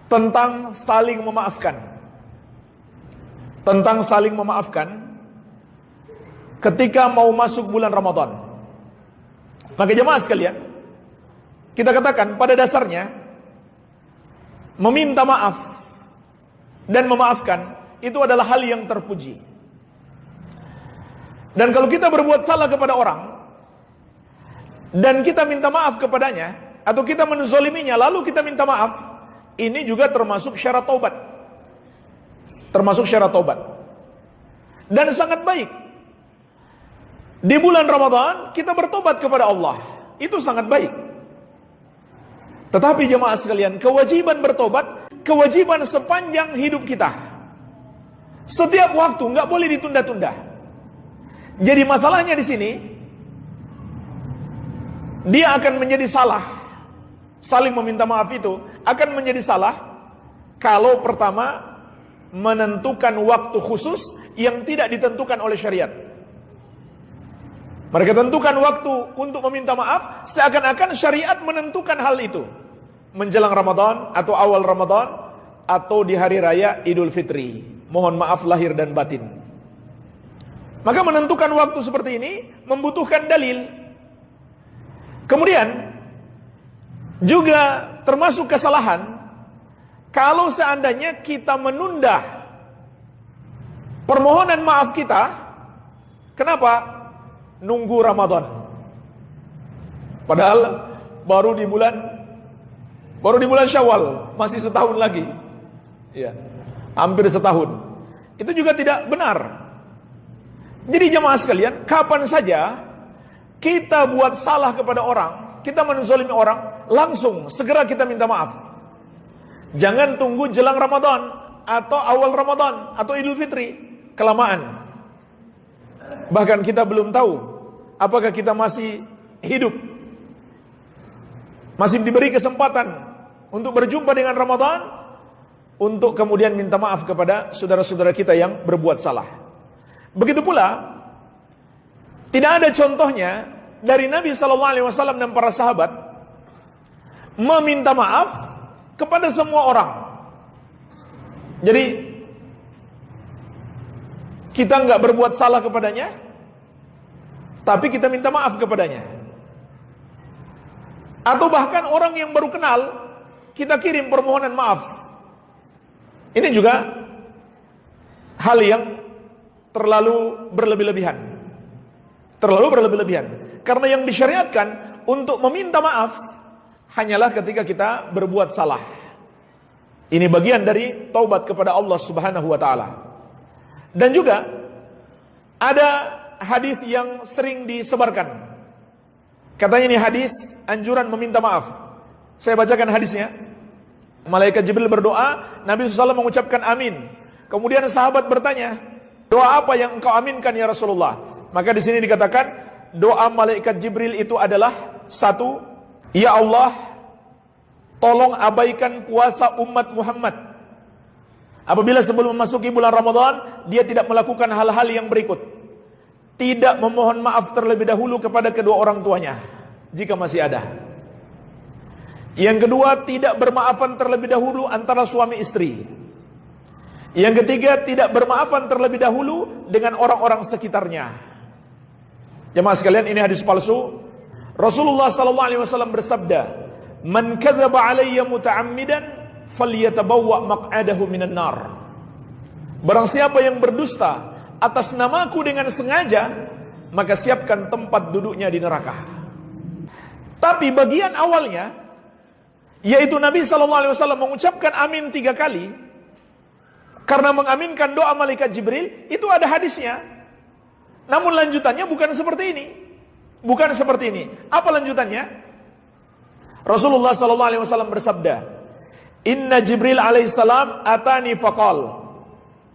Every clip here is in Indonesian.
tentang saling memaafkan. Tentang saling memaafkan ketika mau masuk bulan Ramadan. Maka jemaah sekalian, kita katakan pada dasarnya meminta maaf dan memaafkan itu adalah hal yang terpuji. Dan kalau kita berbuat salah kepada orang dan kita minta maaf kepadanya, atau kita menzoliminya lalu kita minta maaf, ini juga termasuk syarat taubat. Termasuk syarat taubat. Dan sangat baik di bulan Ramadan kita bertobat kepada Allah. Itu sangat baik. Tetapi jemaah sekalian, kewajiban bertobat, kewajiban sepanjang hidup kita. Setiap waktu, nggak boleh ditunda-tunda. Jadi masalahnya di sini, dia akan menjadi salah. Saling meminta maaf itu akan menjadi salah kalau pertama menentukan waktu khusus yang tidak ditentukan oleh syariat. Mereka tentukan waktu untuk meminta maaf seakan-akan syariat menentukan hal itu menjelang Ramadan atau awal Ramadan atau di hari raya Idul Fitri. Mohon maaf lahir dan batin. Maka menentukan waktu seperti ini membutuhkan dalil. Kemudian juga termasuk kesalahan kalau seandainya kita menunda permohonan maaf kita. Kenapa? Nunggu Ramadan. Padahal baru di bulan Syawal, masih setahun lagi. Ya, hampir setahun. Itu juga tidak benar. Jadi jemaah sekalian, kapan saja kita buat salah kepada orang, kita menzalimi orang, langsung segera kita minta maaf. Jangan tunggu jelang Ramadan atau awal Ramadan atau Idul Fitri, kelamaan. Bahkan kita belum tahu apakah kita masih hidup, masih diberi kesempatan untuk berjumpa dengan Ramadan, untuk kemudian minta maaf kepada saudara-saudara kita yang berbuat salah. Begitu pula tidak ada contohnya dari Nabi SAW dan para sahabat meminta maaf kepada semua orang. Jadi kita nggak berbuat salah kepadanya, tapi kita minta maaf kepadanya. Atau bahkan orang yang baru kenal, kita kirim permohonan maaf. Ini juga hal yang terlalu berlebih-lebihan. Terlalu berlebih-lebihan. Karena yang disyariatkan untuk meminta maaf hanyalah ketika kita berbuat salah. Ini bagian dari taubat kepada Allah Subhanahu wa taala. Dan juga ada hadis yang sering disebarkan. Katanya ini hadis anjuran meminta maaf. Saya bacakan hadisnya. Malaikat Jibril berdoa, Nabi SAW mengucapkan amin. Kemudian sahabat bertanya, doa apa yang engkau aminkan ya Rasulullah? Maka di sini dikatakan doa malaikat Jibril itu adalah satu, ya Allah, tolong abaikan puasa umat Muhammad apabila sebelum memasuki bulan Ramadan dia tidak melakukan hal-hal yang berikut. Tidak memohon maaf terlebih dahulu kepada kedua orang tuanya jika masih ada. Yang kedua, tidak bermaafan terlebih dahulu antara suami istri. Yang ketiga, tidak bermaafan terlebih dahulu dengan orang-orang sekitarnya. Jemaah sekalian, ini hadis palsu. Rasulullah SAW bersabda, "Man kadzaba alayya muta'ammidan falyatabawwa maq'adahu minan nar." Barang siapa yang berdusta atas namaku dengan sengaja, maka siapkan tempat duduknya di neraka. Tapi bagian awalnya, yaitu Nabi SAW mengucapkan amin 3 kali, karena mengaminkan doa malaikat Jibril, itu ada hadisnya. Namun lanjutannya bukan seperti ini. Bukan seperti ini. Apa lanjutannya? Rasulullah SAW bersabda, "Inna Jibril alaihissalam atani faqal."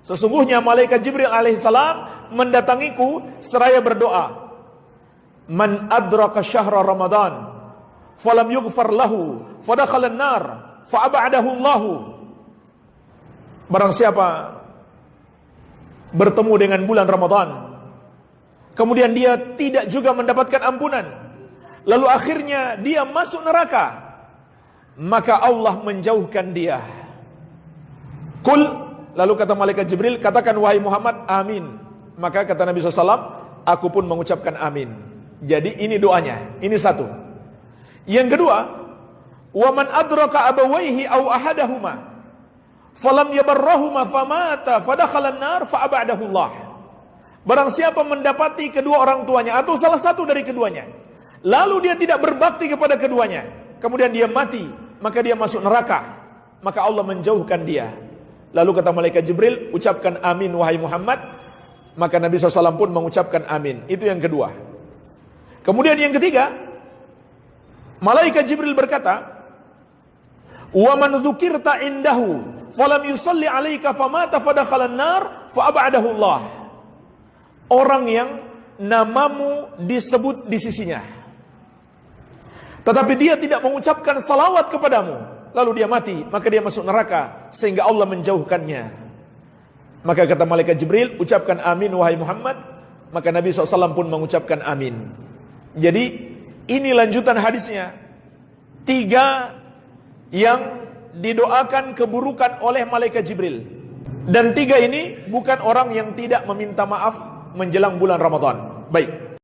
Sesungguhnya malaikat Jibril alaihissalam mendatangiku seraya berdoa, "Man adraka syahra Ramadan falam yughfar lahu fadakhala an-nar fa'abadahu Allah." Barang siapa bertemu dengan bulan Ramadan, kemudian dia tidak juga mendapatkan ampunan, lalu akhirnya dia masuk neraka, maka Allah menjauhkan dia Kul, lalu kata malaikat Jibril, katakan wahai Muhammad, amin. Maka kata Nabi SAW, aku pun mengucapkan amin. Jadi ini doanya, ini satu. Yang kedua, wa man adraka abawaihi aw ahadahuma falam yabarrahuma famata fadakhala an-nar fa abadahu Allah. Barang siapa mendapati kedua orang tuanya atau salah satu dari keduanya, lalu dia tidak berbakti kepada keduanya, kemudian dia mati, maka dia masuk neraka, maka Allah menjauhkan dia. Lalu kata malaikat Jibril, ucapkan amin wahai Muhammad. Maka Nabi SAW pun mengucapkan amin. Itu yang kedua. Kemudian yang ketiga, malaikat Jibril berkata, wa man dzukirta indahu falam yusalli 'alaika famata fadakhalan nar fa ab'adahu Allah. Orang yang namamu disebut di sisinya, tetapi dia tidak mengucapkan salawat kepadamu, lalu dia mati, maka dia masuk neraka sehingga Allah menjauhkannya. Maka kata malaikat Jibril, ucapkan amin wahai Muhammad. Maka Nabi SAW pun mengucapkan amin. Jadi ini lanjutan hadisnya. 3 yang didoakan keburukan oleh malaikat Jibril. Dan 3 ini bukan orang yang tidak meminta maaf menjelang bulan Ramadan. Baik.